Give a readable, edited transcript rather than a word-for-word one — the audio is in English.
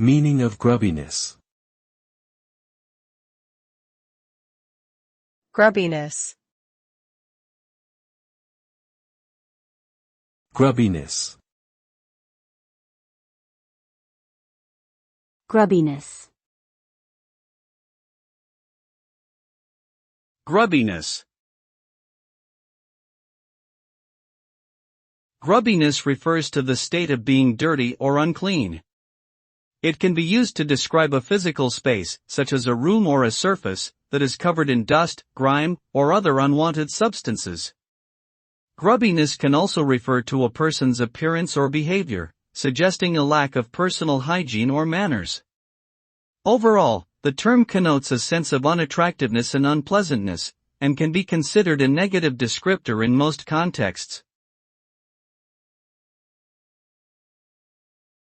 Meaning of grubbiness. Grubbiness. Grubbiness. Grubbiness. Grubbiness. Grubbiness refers to the state of being dirty or unclean. It can be used to describe a physical space, such as a room or a surface, that is covered in dust, grime, or other unwanted substances. Grubbiness can also refer to a person's appearance or behavior, suggesting a lack of personal hygiene or manners. Overall, the term connotes a sense of unattractiveness and unpleasantness, and can be considered a negative descriptor in most contexts.